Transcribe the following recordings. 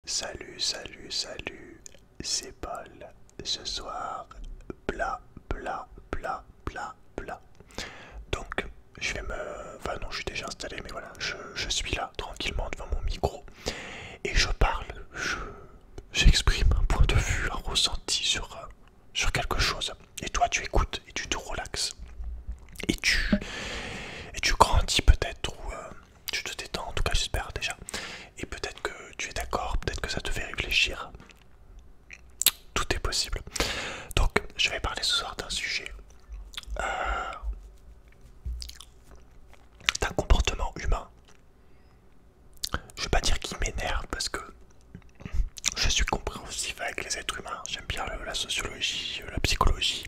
Salut, c'est Paul. Ce soir, bla bla bla bla bla. Donc, je vais me... Enfin non, je suis déjà installé, mais voilà, je suis là, tranquillement, devant mon micro. Et je parle, j'exprime un point de vue, un ressenti sur quelque chose. Et toi, tu écoutes et tu te relaxes. Et tu grandis peut-être, ou tu te détends, en tout cas j'espère déjà. Et peut-être que tu es d'accord, peut-être que ça te fait réfléchir. Tout est possible. Donc, je vais parler ce soir d'un sujet, d'un comportement humain. Je vais pas dire qu'il m'énerve parce que je suis compréhensif avec les êtres humains. J'aime bien la sociologie, la psychologie.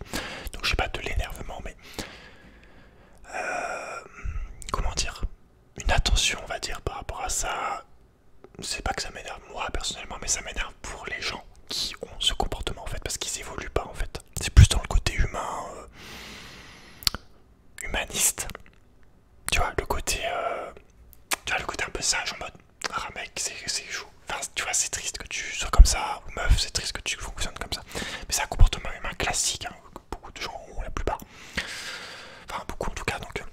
Donc, j'ai pas de l'énervement, mais comment dire, une attention, on va dire, par rapport à ça. C'est pas que ça m'énerve moi personnellement, mais ça m'énerve pour les gens qui ont ce comportement en fait, parce qu'ils évoluent pas en fait. C'est plus dans le côté humain, humaniste. Tu vois, tu vois, le côté un peu sage en mode, ah mec, c'est chaud. Enfin, tu vois, c'est triste que tu sois comme ça, ou meuf, c'est triste que tu fonctionnes comme ça. Mais c'est un comportement humain classique, hein, que beaucoup de gens ont, la plupart. Enfin, beaucoup en tout cas, donc.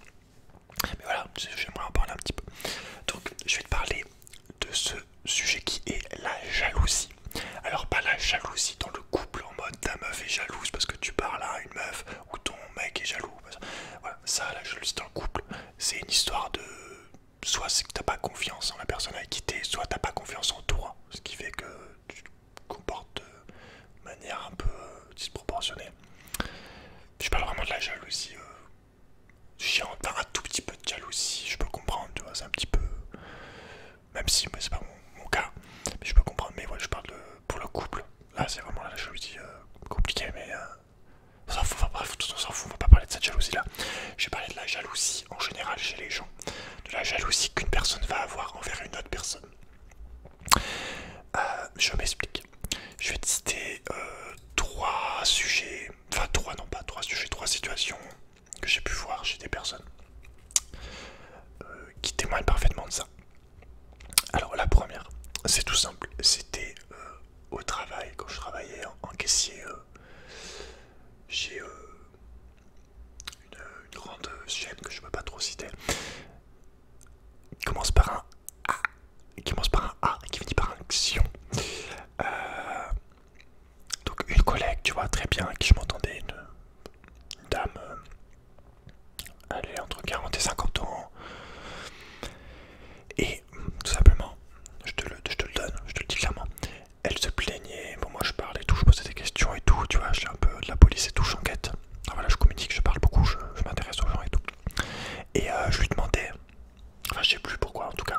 Mais voilà, j'aimerais en parler un petit peu. Donc, je vais te parler de ce sujet qui est la jalousie. Alors, pas la jalousie dans le couple, en mode ta meuf est jalouse parce que tu parles à une meuf, ou ton mec est jaloux. Voilà, ça, la jalousie dans le couple, c'est une histoire de... Soit c'est que t'as pas confiance en la personne avec qui t'es, soit t'as pas confiance en toi. Ce qui fait que tu te comportes de manière un peu disproportionnée. Je parle vraiment de la jalousie chiante, enfin, un tout petit peu de jalousie, je peux comprendre, tu vois, c'est un petit peu... Même si c'est pas mon cas, mais je peux comprendre, mais ouais, je parle pour le couple. Là, c'est vraiment la jalousie compliquée, mais... on s'en fout, enfin bref, on s'en fout, on va pas parler de cette jalousie-là. Je vais parler de la jalousie en général chez les gens. De la jalousie qu'une personne va avoir envers une autre personne. Je m'explique. Je vais te citer trois sujets, enfin trois, non pas trois sujets, trois situations que j'ai pu voir chez des personnes qui témoignent parfaitement de ça. Alors la première, c'est tout simple, c'était au travail, quand je travaillais en caissier chez une grande chaîne que je ne peux pas trop citer, qui commence par un A, et qui finit par un Xion. Donc une collègue, tu vois, très bien, avec qui je m'entendais, une dame, elle est entre 40 et 50 ans, et tout simplement, je te le donne, je te le dis clairement, elle se plaignait, bon moi je parlais et tout, je posais des questions et tout, tu vois, je suis un peu de la police et tout, j'enquête. Alors voilà, je communique, je parle beaucoup, je m'intéresse aux gens et tout. Et je lui demandais, enfin je sais plus pourquoi en tout cas,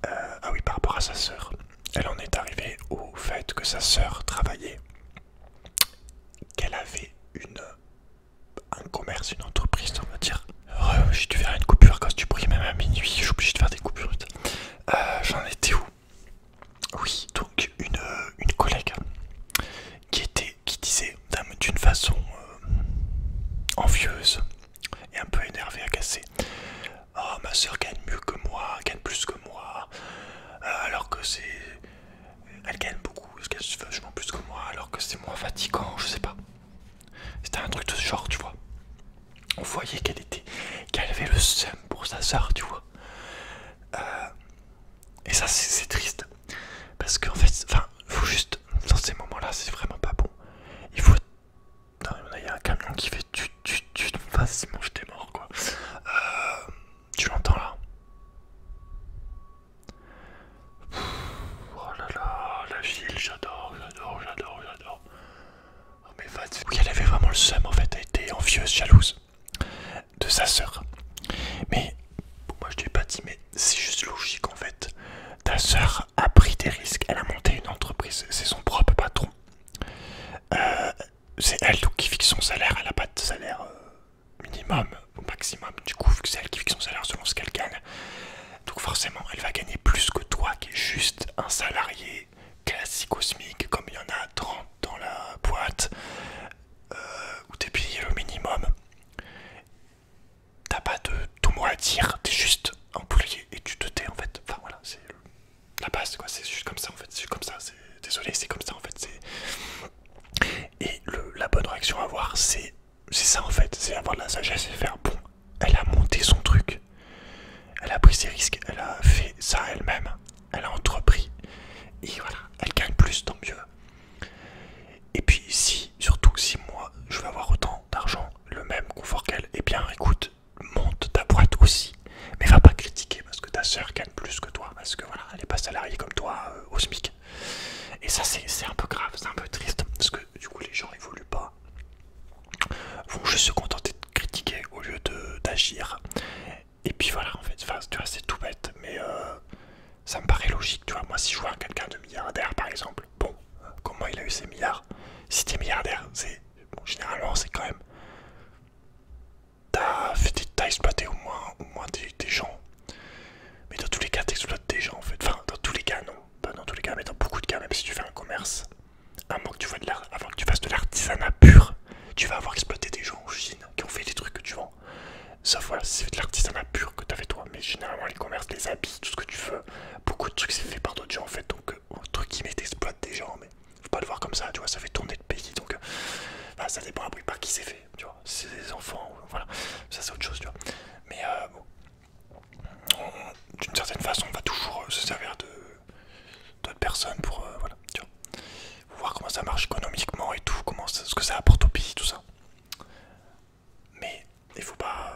ah oui, par rapport à sa sœur, elle en est arrivée au fait que sa sœur travaillait, qu'elle avait un commerce, une entreprise, on va dire. J'ai dû faire une coupure à cause du bruit, même à minuit, je suis obligé de faire des coupures. J'en étais où? Oui, donc une collègue qui disait d'une façon envieuse et un peu énervée, agacée, oh ma soeur gagne mieux que moi, gagne plus que moi, alors que elle gagne beaucoup, elle gagne vachement plus que moi, alors que c'est moins fatigant, je sais pas. C'était un truc de ce genre, tu vois. On voyait qu'elle avait le seum pour sa soeur, tu vois. Et ça c'est triste. Parce qu'en fait, enfin, faut juste, dans ces moments-là, c'est vraiment pas bon. Il faut... Non, il y a un camion qui fait tu, vas-y, mange tes morts, quoi. Tu l'entends là? Oh là là, la ville, j'adore. Oh mais vas-y. Oui, elle avait vraiment le seum, en fait, elle était envieuse, jalouse de sa sœur. Mais, bon, moi je t'ai pas dit, mais c'est juste logique, en fait. Ta sœur a pris des risques, elle a monté une entreprise, c'est son propre patron. C'est elle donc qui fixe son salaire, elle n'a pas de salaire minimum ou maximum, du coup vu que c'est elle qui fixe son salaire selon ce qu'elle gagne, donc forcément elle va gagner plus que toi qui est juste un salarié classique au SMIC, comme il y en a 30 dans la boîte, où t'es payé le minimum. désolé, c'est comme ça en fait. Et la bonne réaction à avoir, c'est ça en fait, c'est avoir de la sagesse et faire bon. Elle a monté son truc, elle a pris ses risques, elle a fait ça elle-même, elle a entrepris. Et voilà, elle gagne plus, tant mieux. Et puis si, surtout si moi, je veux avoir autant d'argent, le même confort qu'elle, eh bien écoute, monte ta boîte aussi. Mais va pas critiquer parce que ta soeur gagne plus que toi, parce que voilà, elle est pas salariée comme toi au SMIC. Et ça c'est un peu grave, c'est un peu triste, parce que du coup les gens évoluent pas, vont juste se contenter de critiquer au lieu d'agir. Et puis voilà en fait, enfin, tu vois c'est tout bête, mais ça me paraît logique, tu vois. Moi si je vois quelqu'un de milliardaire par exemple, bon, comment il a eu ses milliards? Si t'es milliardaire, c'est bon, généralement c'est quand même t'as exploité au moins des gens. Mais dans tous les cas t'exploites des gens en fait. Enfin dans tous les cas non, pas dans tous les cas mais dans beaucoup de cas, même si tu fais un commerce, avant que tu fasses de l'artisanat pur, tu vas avoir exploité des gens en Chine qui ont fait des trucs que tu vends. Sauf voilà, si c'est de l'artisanat pur que tu as fait toi. Mais généralement les commerces, les habits, tout ce que tu veux, beaucoup de trucs c'est fait par d'autres gens en fait. Donc entre guillemets t'exploites des gens, mais faut pas le voir comme ça, tu vois, ça fait tourner le pays. Donc bah, ça dépend après par qui c'est fait, tu vois. Si c'est des enfants, voilà, ça c'est autre chose, tu vois. Mais bon, d'une certaine façon on va toujours se servir de d'autres personnes pour voilà, tu vois. Faut voir comment ça marche économiquement et tout, ce que ça apporte au pays, tout ça. Mais il faut pas.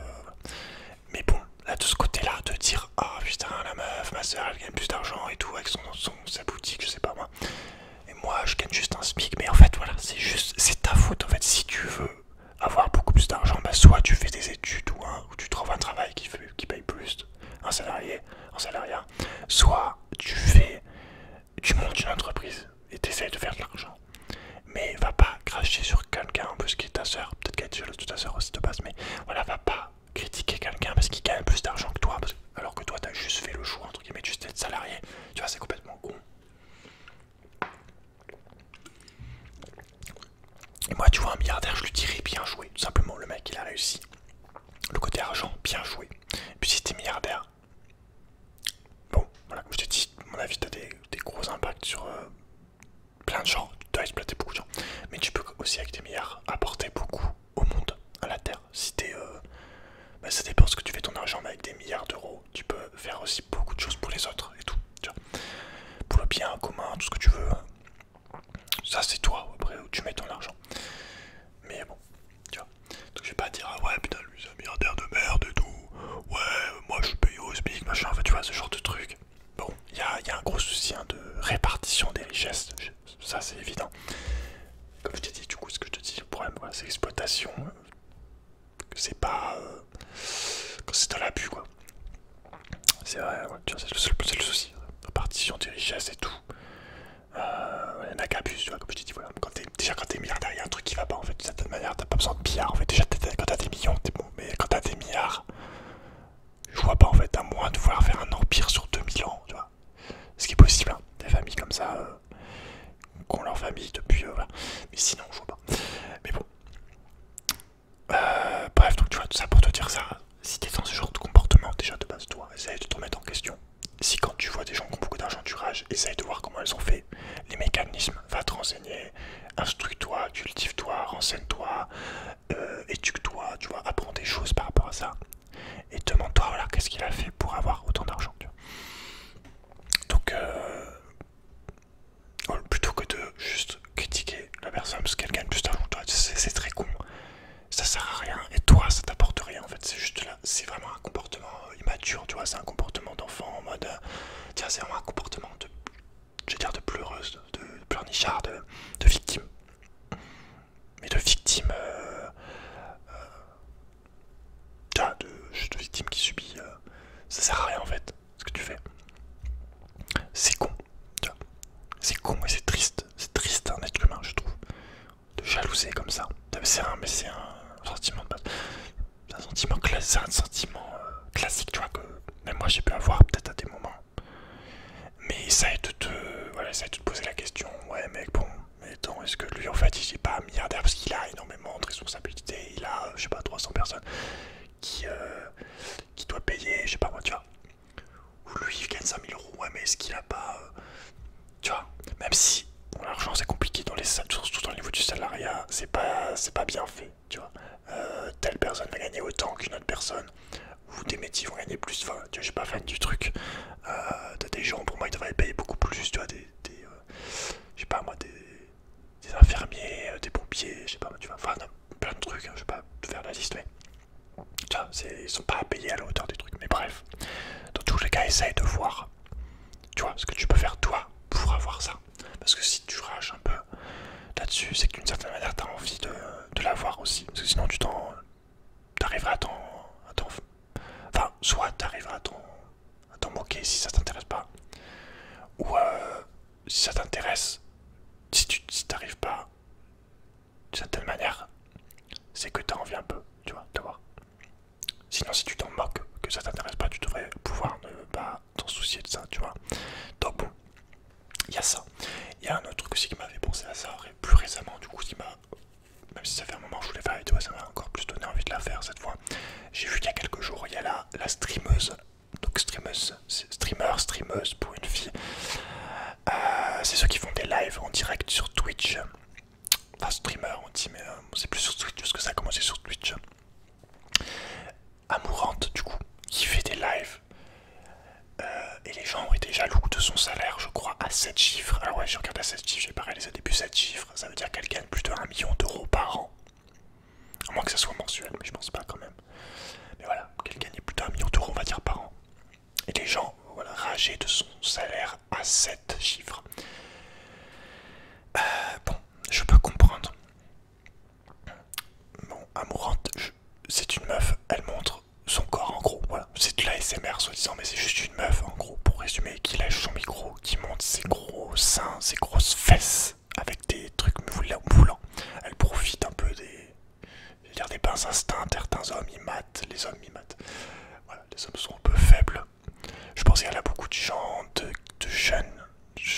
Mais bon, là de ce côté-là, de dire ah putain la meuf, ma soeur elle gagne plus d'argent et tout avec sa boutique, je sais pas moi. Et moi je gagne juste un SMIC, mais en fait voilà, c'est ta faute en fait. Si tu veux avoir beaucoup plus d'argent, bah soit tu fais des études ou tu trouves un travail qui paye plus, un salarié, un salariat, soit tu montes une entreprise et t'essayes de faire de l'argent. Mais va pas cracher sur quelqu'un parce qu'il est ta soeur, peut-être qu'elle est jalouse de ta soeur aussi de base, mais voilà, va pas critiquer quelqu'un parce qu'il gagne plus d'argent que toi, alors que toi t'as juste fait le choix entre guillemets juste d'être salarié. Tu vois, c'est complètement con. Et moi, tu vois, un milliardaire, je lui dirais bien joué, tout simplement. Le mec il a réussi. Le côté argent, bien joué. Et puis si t'es milliardaire, bon, voilà, comme je t'ai dit, à mon avis, t'as des gros impacts sur plein de gens, tu dois exploiter beaucoup de gens. Mais tu peux aussi avec tes milliards apporter beaucoup au monde, à la terre. Si t'es bah, ça dépend ce que tu fais ton argent, mais avec des milliards d'euros, tu peux faire aussi beaucoup de choses pour les autres et tout. Tu vois. Pour le bien commun, tout ce que tu veux. Ça c'est toi après où tu mets ton argent. Mais bon, tu vois. Donc je vais pas dire ah ouais putain lui c'est un milliardaire de merde et tout. Ouais moi je suis payé au SMIC machin, enfin tu vois ce genre de truc. Bon, il y a un gros souci hein, de répartition des richesses, ça c'est évident. Comme je t'ai dit, du coup, ce que je te dis, le problème, voilà, c'est l'exploitation. C'est pas. Quand c'est dans l'abus, quoi. C'est vrai, ouais, tu vois, c'est le souci. Répartition des richesses et tout. Il y en a qui abusent, tu vois, comme je t'ai dit, voilà. Déjà, quand t'es milliardaire, il y a un truc qui va pas, en fait. De certaine manière, t'as pas besoin de milliards, en fait. Déjà, quand t'as des millions, t'es bon. Mais quand t'as des milliards, je vois pas, en fait, à moins de vouloir faire un empire sur 2000 ans, tu vois. Ce qui est possible, hein. Des familles comme ça. Qui ont leur famille depuis voilà. Mais sinon je vois pas. Mais bon. Bref, donc tu vois tout ça pour te dire ça. Si t'es dans ce genre de comportement, déjà de base toi, essaye de te remettre en question. Si quand tu vois des gens qui ont beaucoup d'argent tu rages, essaye de voir comment elles ont fait les mécanismes, va te renseigner, instruis-toi, cultive-toi, renseigne-toi, éduque-toi, tu vois, apprends des choses par rapport à ça. Et demande-toi voilà qu'est-ce qu'il a fait pour avoir autant d'argent. Donc plutôt que de juste critiquer la personne parce qu'elle gagne plus d'argent que toi, c'est très con, ça sert à rien et toi ça t'apporte rien en fait, c'est juste là, c'est vraiment un comportement immature, tu vois, c'est un comportement d'enfant en mode tiens, c'est vraiment un comportement de, je veux dire, de pleureuse, de pleurnichard, de victime, mais de victime de victime qui subit, ça sert à rien en fait ce que tu fais, c'est con, tu vois. C'est con et c'est triste un être humain je trouve, de jalouser comme ça. C'est un sentiment de base. C'est un sentiment classique, tu vois, que même moi j'ai pu avoir peut-être à des moments. Mais ça aide de te poser la question, ouais mec bon, mais attends, est-ce que lui en fait il est pas milliardaire parce qu'il a énormément de responsabilités, il a, je sais pas, 300 personnes qui, qui doit payer, je sais pas moi, tu vois. Ou lui il gagne 5000 euros, ouais mais est-ce qu'il a pas... tu vois, même si l'argent c'est compliqué dans les salles, surtout dans le niveau du salariat, c'est pas bien fait, tu vois. Telle personne va gagner autant qu'une autre personne, ou des métiers vont gagner plus, enfin, tu vois, je suis pas fan du truc. T'as des gens, pour moi, ils devraient payer beaucoup plus, tu vois, je sais pas moi, des infirmiers, des pompiers, je sais pas, tu vois, enfin, plein de trucs, hein, je vais pas te faire la liste, mais tu vois, ils sont pas payés à la hauteur des trucs, mais bref. Dans tous les cas, essaye de voir, tu vois, ce que tu peux faire toi pour avoir ça. Parce que si tu rages un peu là-dessus, c'est que d'une certaine manière, t'as envie de l'avoir aussi. Parce que sinon, t'arriveras enfin, soit t'arriveras à t'en moquer si ça t'intéresse pas, ou si ça t'intéresse, si t'arrives pas, d'une certaine manière, c'est que t'as envie un peu, tu vois, d'avoir. Sinon, si tu t'en moques, que ça t'intéresse pas, tu devrais pouvoir ne pas t'en soucier de ça, tu vois. Donc bon, il y a ça. Il y a un autre truc aussi qui m'avait pensé à ça plus récemment, du coup, même si ça fait un moment que je voulais faire la vidéo, ça m'a encore plus donné envie de la faire cette fois. J'ai vu qu'il y a quelques jours, il y a la streameuse, donc streameuse pour une fille. C'est ceux qui font des lives en direct sur Twitch. Enfin, streamer, on dit, mais c'est plus sur Twitch parce que ça a commencé sur Twitch. Amourante, du coup, qui fait des lives. Et les gens ont été jaloux de son salaire, je crois, à 7 chiffres. Alors ouais, je regarde à 7 chiffres, j'ai pas réalisé au début 7 chiffres. Ça veut dire qu'elle gagne plus de 1 million d'euros par an. À moins que ça soit mensuel, mais je pense pas quand même. Mais voilà, qu'elle gagnait plus d'1 million d'euros, on va dire, par an. Et les gens, voilà, rageaient de son salaire à 7 chiffres. Bon, je peux comprendre. Bon, Amourante, c'est une meuf, elle montre son corps en gros, voilà. C'est de la SMR soi-disant, mais c'est juste une meuf en gros, pour résumer, qui lèche son micro, qui monte ses gros seins, ses grosses fesses, avec des trucs moulants. Elle profite un peu des bas instincts, certains hommes y matent, les hommes y matent. Voilà, les hommes sont un peu faibles. Je pense qu'il y a beaucoup de gens, de jeunes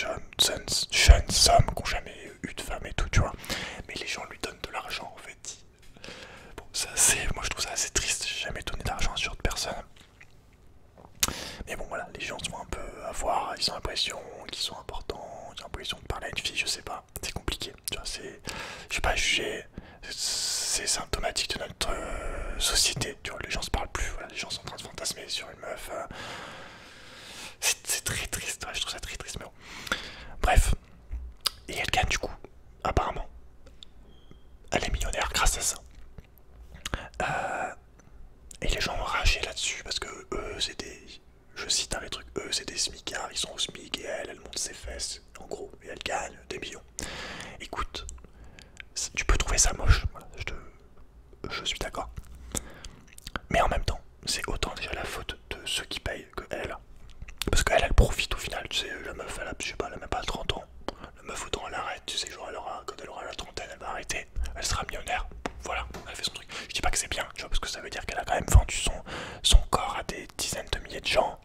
hommes qui n'ont jamais eu de femme et tout, tu vois. Mais les gens lui donnent de l'argent en fait. Bon, moi je trouve ça assez triste, j'ai jamais donné d'argent à ce genre de personnes. Mais bon voilà, les gens se font un peu avoir, ils ont l'impression qu'ils sont importants, ils ont l'impression de parler à une fille, je sais pas, c'est compliqué. Tu vois, je vais pas juger, c'est symptomatique de notre société, tu vois, les gens se parlent plus, voilà, les gens sont en train de fantasmer sur une meuf. C'est très triste, ouais, je trouve ça très triste, mais bon. Bref, et elle gagne du coup, apparemment. Elle est millionnaire grâce à ça. Et les gens ont ragé là-dessus parce que eux, c'est des. Je cite les trucs, eux, c'est des smicards, ils sont au smic et elle monte ses fesses, en gros, et elle gagne des millions. Écoute, tu peux trouver ça moche, voilà, je suis d'accord. Mais en même temps, c'est autant déjà la faute de ceux qui payent que elle. Parce qu'elle, elle profite au final, tu sais, la meuf, elle a, je sais pas, elle a même pas 30 ans. La meuf, autant elle arrête, tu sais, genre, quand elle aura la trentaine, elle va arrêter, elle sera millionnaire. Voilà, elle fait son truc. Je dis pas que c'est bien, tu vois, parce que ça veut dire qu'elle a quand même vendu son corps à des dizaines de milliers de gens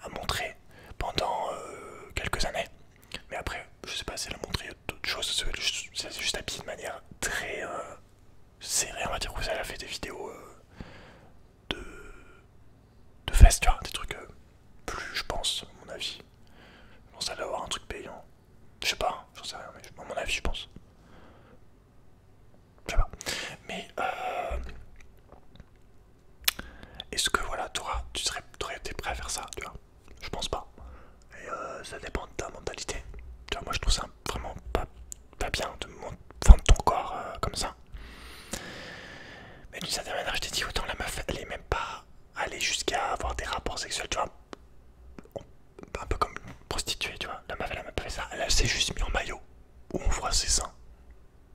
à montrer pendant quelques années. Mais après, je sais pas si elle a montré d'autres choses, c'est juste habillé de manière très serrée, on va dire, où elle a fait des vidéos de fesses, tu vois, des trucs plus, je pense, à mon avis. Je pense qu'elle doit avoir un truc payant. Je sais pas, j'en sais rien, mais à mon avis, je pense. Je sais pas. Mais est-ce que voilà, t'aurais été prêt à faire ça, tu vois? Je pense pas. Et ça dépend de ta mentalité. Tu vois, moi je trouve ça vraiment pas bien de vendre ton corps comme ça. Mais d'une certaine manière, je t'ai dit, autant la meuf, elle est même pas allée jusqu'à avoir des rapports sexuels, tu vois. Un peu comme une prostituée, tu vois. La meuf, elle a même pas fait ça. Elle s'est juste mis en maillot où on voit ses seins.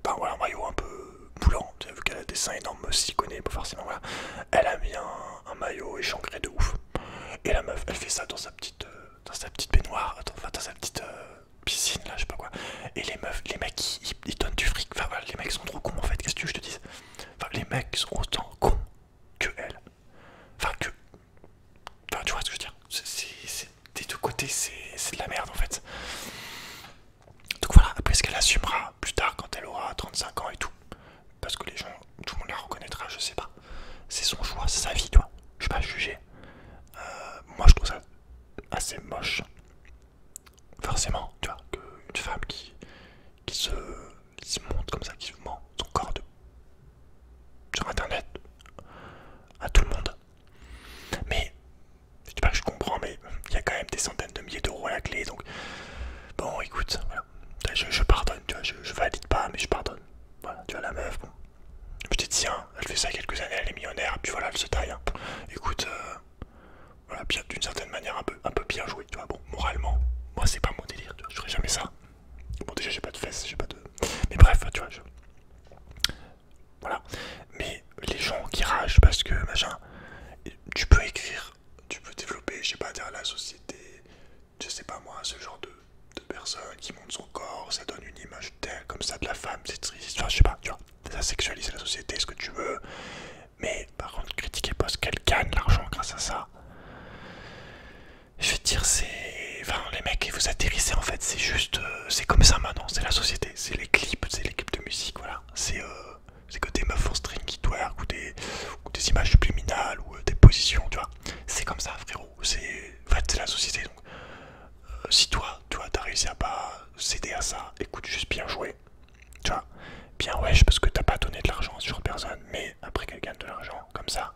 Enfin voilà, un maillot un peu moulant, tu as vu qu'elle a des seins énormes, aussi connaît pas forcément, voilà. Elle a mis un maillot échancré de ouf. Et la meuf, elle fait ça dans sa petite baignoire, enfin dans sa petite piscine là, je sais pas quoi. Et les meufs, les mecs, ils donnent du fric. Enfin voilà, les mecs sont trop cons en fait, qu'est-ce que tu veux que je te dise? Enfin, les mecs sont autant cons que elle. Enfin, tu vois ce que je veux dire? Des deux côtés, c'est de la merde en fait. Donc voilà, après ce qu'elle assumera plus tard quand elle aura 35 ans et tout. Parce que les gens, tout le monde la reconnaîtra, je sais pas. C'est son choix, c'est sa vie, tu vois. Je vais pas juger. Moi je trouve ça assez moche. Forcément, tu vois, femme qui se, qui se montre comme ça, qui ment son corps sur internet à tout le monde. Mais je dis pas que je comprends, mais il y a quand même des centaines de milliers d'euros à la clé, donc bon écoute, voilà. Je pardonne, tu vois, je valide pas, mais je pardonne. Voilà, tu vois la meuf, bon. Je t'ai dit, hein, elle fait ça il y a quelques années, elle est millionnaire, puis voilà, elle se taille. Hein. Écoute, voilà, bien d'une certaine manière un peu bien joué, tu vois. Bon, moralement, moi c'est pas mon délire, tu vois, je ferais jamais ça. Bon, déjà j'ai pas de fesses, j'ai pas de. Mais bref, tu vois, voilà. Mais les gens qui ragent parce que machin, tu peux écrire, tu peux développer, je sais pas, dire la société, je sais pas moi, ce genre de personne qui monte son corps, ça donne une image telle comme ça de la femme, c'est triste, enfin je sais pas, tu vois, ça sexualise la société, ce que tu veux, mais par contre critiquer parce qu'elle gagne l'argent grâce à ça, je vais te dire c'est, enfin les mecs vous atterrissez en fait, c'est juste, c'est comme ça maintenant, c'est la société, c'est les clips de musique, voilà, c'est que des meufs en string qui twerk ou des images subliminales ou des positions, tu vois, c'est comme ça frérot, c'est en fait c'est la société donc. Si toi t'as réussi à pas céder à ça, écoute juste bien joué, tu vois, bien wesh parce que t'as pas donné de l'argent à ce genre de personne, mais après qu'elle gagne de l'argent comme ça,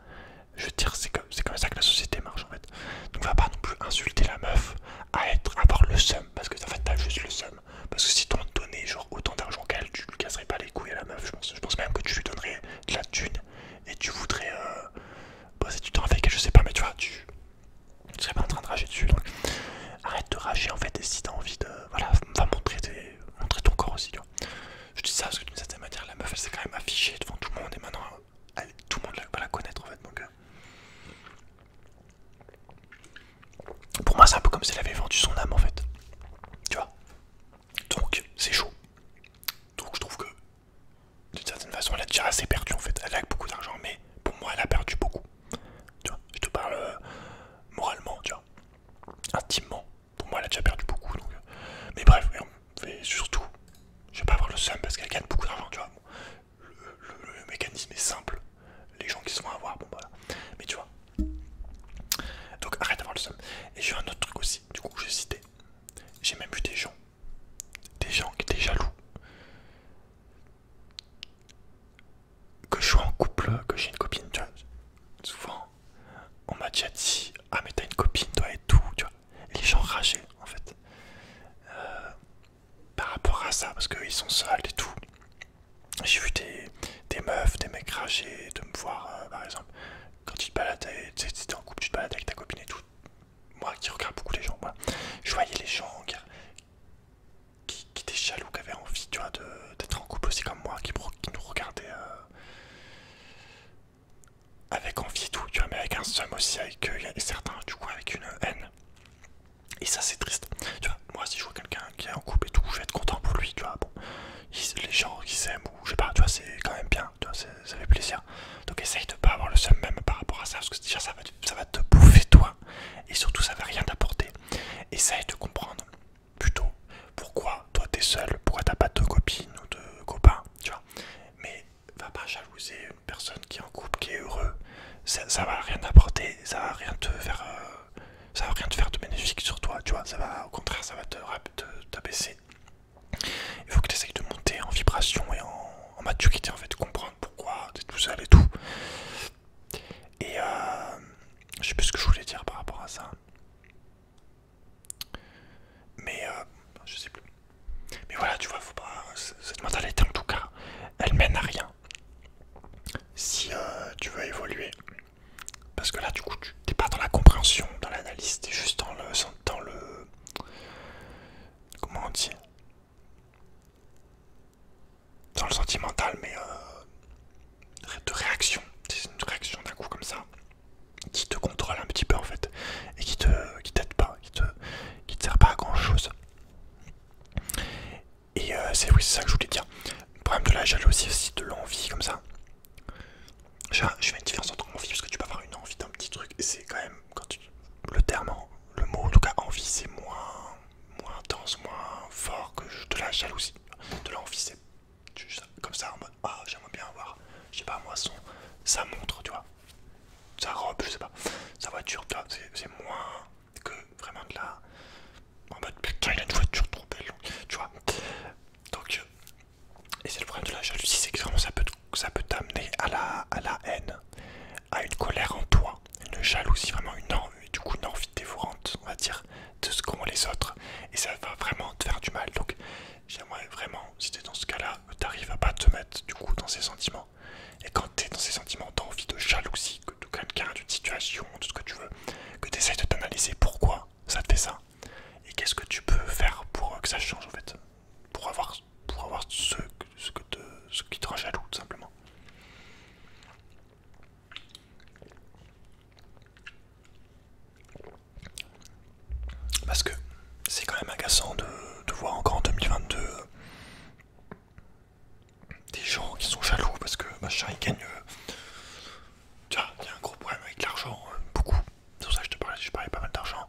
je veux te dire c'est comme ça que la société marche en fait. Donc va pas non plus insulter la meuf à avoir le seum, parce que en fait t'as juste le seum, parce que si t'en donnais genre autant d'argent qu'elle, tu lui casserais pas les couilles à la meuf, je pense même que tu lui donnerais de la thune et tu voudrais passer du temps avec elle, je sais pas, mais tu vois, tu serais pas en train de rager dessus donc. Arrête de rager en fait et si t'as envie de. Voilà, va montrer ton corps aussi, tu vois. Je dis ça parce que d'une certaine manière, la meuf elle s'est quand même affichée devant tout le monde et maintenant tout le monde va la connaître en fait. Donc, pour moi, c'est un peu comme si elle avait vendu son âme en fait. Tu vois. Donc, c'est chaud. Donc, je trouve que d'une certaine façon, elle a déjà assez perdu en fait. Elle a beaucoup d'argent, mais pour moi, elle a perdu beaucoup. Tu vois, je te parle moralement, tu vois. Intimement. Pour moi, elle a déjà perdu beaucoup. Donc, mais bref, et surtout, je vais pas avoir le seum parce qu'elle gagne beaucoup d'argent, tu vois. Bon, le mécanisme est simple. Les gens qui se font avoir, bon voilà. Mais tu vois. Donc arrête d'avoir le seum. Et j'ai un autre truc aussi, du coup, que j'ai cité. J'ai même vu des gens qui étaient jaloux. Que je sois en couple, que j'ai une copine, tu vois. Souvent, on m'a déjà dit, ah mais t'as une copine, toi et tout, tu vois. Et les gens rageaient, en fait. Par rapport à ça, parce qu'ils sont seuls et tout. J'ai vu des meufs, des mecs rager, de me voir, par exemple, quand tu te baladais, tu sais, t'es en couple, tu te balades avec ta copine et tout. Moi qui regarde beaucoup les gens, voilà. Je voyais les gens qui étaient jaloux, qui avaient envie, tu vois, d'être en couple aussi comme moi, qui nous regardaient avec envie et tout, tu vois, mais avec un seum aussi, avec certains, du coup, avec une haine. Et ça, c'est triste. Tu vois, moi, si je vois quelqu'un qui est en couple et tout, je vais être content pour lui, tu vois, bon. Les gens qui s'aiment ou je sais pas, tu vois, c'est quand même bien, tu vois, ça fait plaisir. Donc essaye de pas avoir le seum même par rapport à ça, parce que déjà ça va te bouffer toi, et surtout ça va rien t'apporter. Essaye de comprendre plutôt pourquoi toi t'es seul, pourquoi t'as pas de copine ou de copain, tu vois. Mais va pas jalouser une personne qui est en couple, qui est heureux, ça va rien t'apporter, ça va rien te faire... ça va rien te faire de bénéfique sur toi, tu vois, ça va, au contraire, ça va t'abaisser. Il faut que tu essayes de monter en vibration et en maturité, en fait, comprendre pourquoi tu es tout seul et tout. Et je sais plus ce que je voulais dire par rapport à ça. Mais je sais plus. Mais voilà, tu vois, faut pas. Cette mentalité, en tout cas, elle mène à rien. Si tu veux évoluer. Parce que là, du coup, tu n'es pas dans la compréhension, dans l'analyse, tu es juste dans le. Comment on dit? Dans le sentimental, mais de réaction. C'est une réaction d'un coup comme ça qui te contrôle un petit peu en fait et qui t'aide pas, qui te sert pas à grand chose. Et c'est oui, c'est ça que je voulais dire. Le problème de la jalousie aussi, de l'envie comme ça. Je fais une différence entre envie parce que tu peux avoir une envie d'un petit truc et c'est quand même le terme, le mot en tout cas envie c'est moins intense, moins fort que de la jalousie. De l'envie c'est comme ça en mode ah j'aimerais bien avoir, je sais pas moi sa montre tu vois, sa robe je sais pas, sa voiture tu vois, c'est moins que vraiment de la en mode putain il a une voiture trop belle tu vois, Et c'est le problème de la jalousie, c'est que vraiment ça peut t'amener à la haine, à une colère en toi, une jalousie, vraiment une envie, du coup une envie dévorante, on va dire, de ce qu'ont les autres. Et ça va vraiment te faire du mal. Donc j'aimerais vraiment, si t'es dans ce cas-là, que t'arrives à pas te mettre du coup dans ces sentiments. Et quand t'es dans ces sentiments d'envie, de jalousie, de quelqu'un, d'une situation, de ce que tu veux, que t'essayes de t'analyser pourquoi ça te fait ça. Et qu'est-ce que tu peux faire pour que ça change en fait. Pour avoir ce qui te rend jaloux tout simplement. Parce que c'est quand même agaçant de voir encore en 2022 des gens qui sont jaloux parce que machin ils gagnent. Tu vois, il y a un gros problème avec l'argent, beaucoup. C'est pour ça que je parlais pas mal d'argent.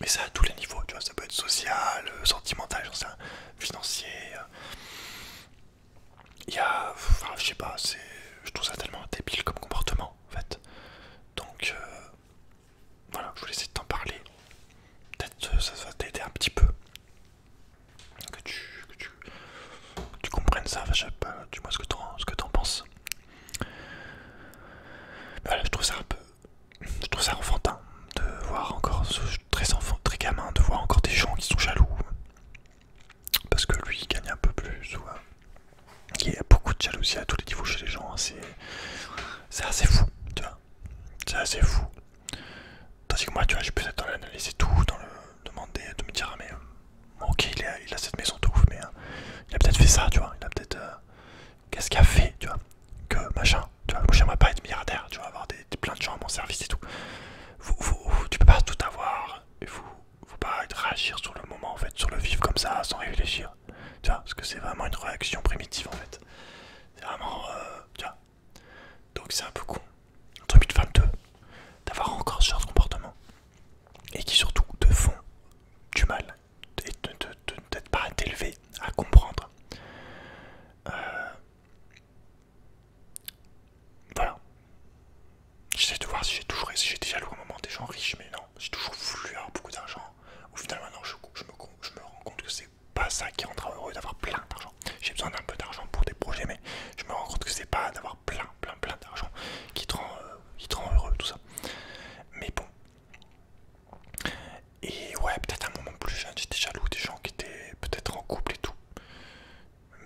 Mais ça à tous les niveaux, tu vois, ça peut être social, sentimental, j'en sais rien, financier. Il y a. Enfin, je sais pas, je trouve ça tellement débile comme comportement en fait. Donc voilà, je voulais essayer de t'en parler. Peut-être ça va t'aider un petit peu. Que tu comprennes ça, enfin, je sais pas, dis-moi ce que t'en penses. Voilà, je trouve ça un peu. Je trouve ça enfantin de voir encore très enfant, très gamin, de voir encore des gens qui sont jaloux. Parce que lui il gagne un peu plus. Ou, il y a beaucoup de jalousie à tous les niveaux chez les gens. Hein, c'est assez fou, tu vois. C'est assez fou. Tandis que moi, tu vois, je peux être dans l'analyse et tout, dans le demander, de me dire, ah, mais bon, ok, il a cette maison de ouf, mais il a peut-être fait ça, tu vois. Il a peut-être. Qu'est-ce qu'il a fait, tu vois, que machin, tu vois. Moi, j'aimerais pas être milliardaire, tu vois, avoir plein de gens à mon service et tout. Tu peux pas tout avoir. Il faut pas réagir sur le moment, en fait, sur le vivre comme ça, sans réfléchir. Tu vois, parce que c'est vraiment une réaction primitive, en fait. C'est vraiment. Tu vois. Donc, c'est un peu con. En 2022, d'avoir encore ce genre de comportement. Et qui surtout te font du mal. Et de n'être pas élevé à comprendre. Voilà. J'essaie de voir si j'étais jaloux à un moment des gens riches, mais non, j'ai toujours voulu avoir beaucoup d'argent. Au final, maintenant, je me rends compte que c'est pas ça qui rendra heureux d'avoir plein d'argent. J'ai besoin d'un peu d'argent pour des projets, mais je me rends compte que c'est pas d'avoir plein d'argent qui te rend heureux, tout ça. Mais bon. Et ouais, peut-être à un moment plus jeune, j'étais jaloux des gens qui étaient peut-être en couple et tout.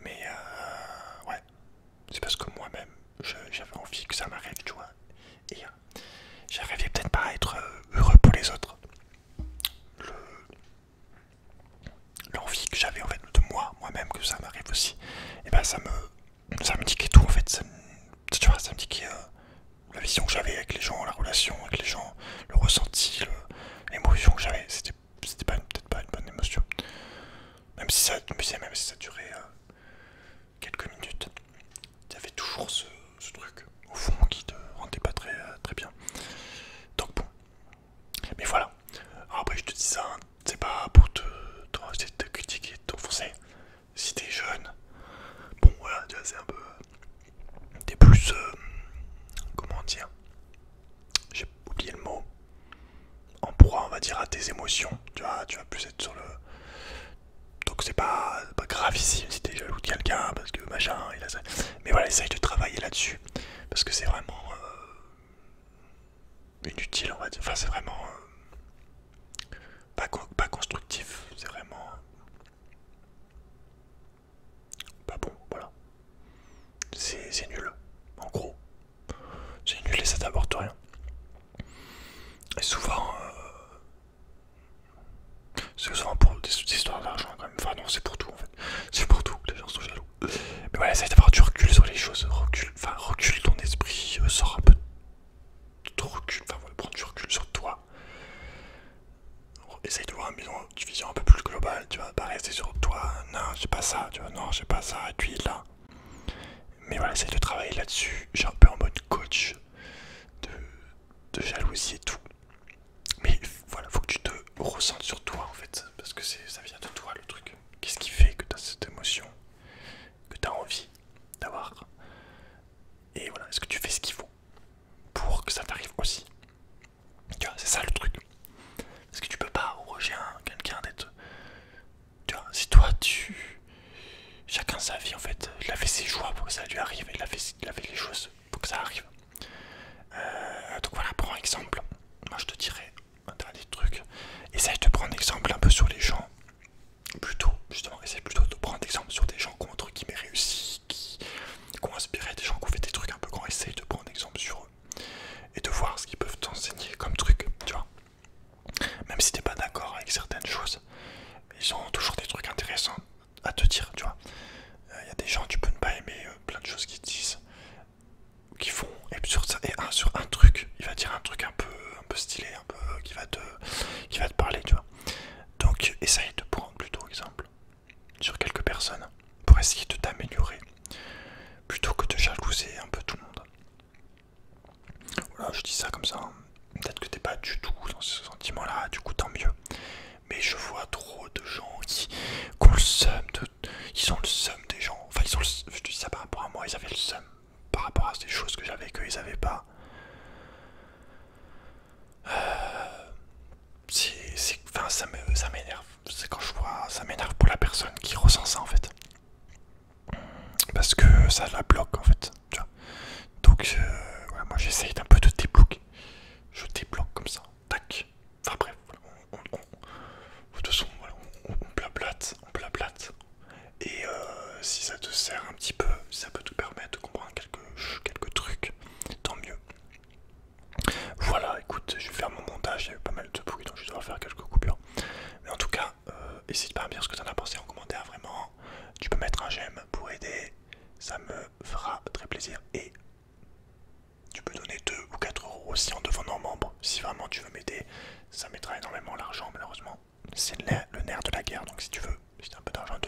Mais ouais, c'est parce que moi-même, j'avais envie que ça m'arrive, tu vois. Et j'arrivais peut-être pas à être heureux pour les autres. L'envie que j'avais en fait de moi-même, que ça m'arrive aussi. Et ben ça me indiquait tout en fait. Tu vois, ça me indiquait la vision que j'avais avec les gens, la relation avec les gens, le ressenti, l'émotion que j'avais. C'était peut-être pas une bonne émotion. Même si ça durait quelques minutes. Il y avait toujours ce truc au fond qui te rendait pas très bien. Donc bon. Mais voilà. Alors après je te dis ça, hein, c'est pas pour essayer de te critiquer, de t'enfoncer. Si t'es jeune, bon voilà, tu vois, c'est un peu. T'es plus. Comment dire, j'ai oublié le mot. En proie, on va dire, à tes émotions. Tu vas plus être sur le. Donc c'est pas grave ici si t'es jaloux de quelqu'un parce que machin, il a ça. Mais voilà, essaye de travailler là-dessus. Parce que c'est vraiment inutile, on va dire. Enfin, c'est vraiment pas constructif. C'est vraiment pas bon, voilà. C'est nul, en gros. C'est nul et ça t'apporte rien. Et souvent, c'est souvent pour des histoires d'argent quand même. Enfin non, c'est pour tout en fait. C'est pour tout que les gens sont jaloux. Mais voilà, essaye d'avoir du recul sur les choses. Recule ton esprit, sors un peu de ton recul. Enfin voilà, prends du recul sur toi. Essaye de voir une vision un peu plus globale, tu vas pas rester sur toi. Non, j'ai pas ça, tu vois, non, j'ai pas ça, et puis là. Mais voilà, essaye de travailler là-dessus. J'ai un peu en mode coach de jalousie et tout. Mais voilà, faut que tu te ressentes sur toi en fait, parce que ça vient de toi le truc. Qu'est-ce qui fait que tu as cette émotion, que tu as envie d'avoir? Et voilà, est-ce que tu fais ce qu'il faut pour que ça t'arrive aussi? Tu vois, c'est ça le truc. Parce que tu peux pas enroger quelqu'un d'être. Tu vois, si toi tu. Chacun sa vie en fait. Il a fait ses choix pour que ça lui arrive, il a fait les choses pour que ça arrive. Donc voilà, prends exemple. Moi je te dirais un dernier truc. Essaye de prendre exemple un peu sur les gens. Plutôt, justement, essaye plutôt de prendre exemple sur des gens qui ont entre guillemets réussi, qui ont inspiré, des gens qui ont fait des trucs un peu grands. Essaye de prendre exemple sur eux et de voir ce qu'ils peuvent t'enseigner comme truc, tu vois. Même si t'es pas d'accord avec certaines choses, ils ont toujours des trucs intéressants à te dire, tu vois. Il y a des gens, tu peux ne pas aimer plein de choses qu'ils disent, qu'ils font, et sur un truc, il va dire un truc un peu stylé, un peu qui va te parler, tu vois. Donc essaye de prendre plutôt exemple sur quelques personnes pour essayer de t'améliorer plutôt que de jalouser un peu tout le monde. Voilà, je dis ça comme ça, hein. Peut-être que t'es pas du tout dans ce sentiment là, du coup tant mieux. Mais je vois trop de gens qui ont le seum ils ont le seum des gens. Enfin ils ont je te dis ça par rapport à moi, ils avaient le seum par rapport à ces choses que j'avais qu'eux ils avaient pas. Enfin ça m'énerve. C'est quand je vois, ça m'énerve pour la personne qui ressent ça en fait. Parce que ça la bloque en fait, tu vois. Donc voilà, moi j'essaye d'un peu de débloquer. Je débloque comme ça, tac. Enfin bref, de toute façon, voilà, on blablate, on blablate. Et si ça te sert un petit peu, si ça peut te permettre de comprendre quelques trucs, tant mieux. Voilà, écoute, je vais faire mon montage, il y a eu pas mal de bruit, donc je dois faire quelques coupures. Mais en tout cas, n'hésite pas à me dire ce que tu en as pensé en commentaire, vraiment. Tu peux mettre un j'aime pour aider, ça me fera très plaisir. Et tu peux donner 2 ou 4 euros aussi en devenant membre. Si vraiment tu veux m'aider, ça m'aidera énormément. L'argent, malheureusement, c'est le nerf de la guerre. Donc si tu veux, si tu as un peu d'argent à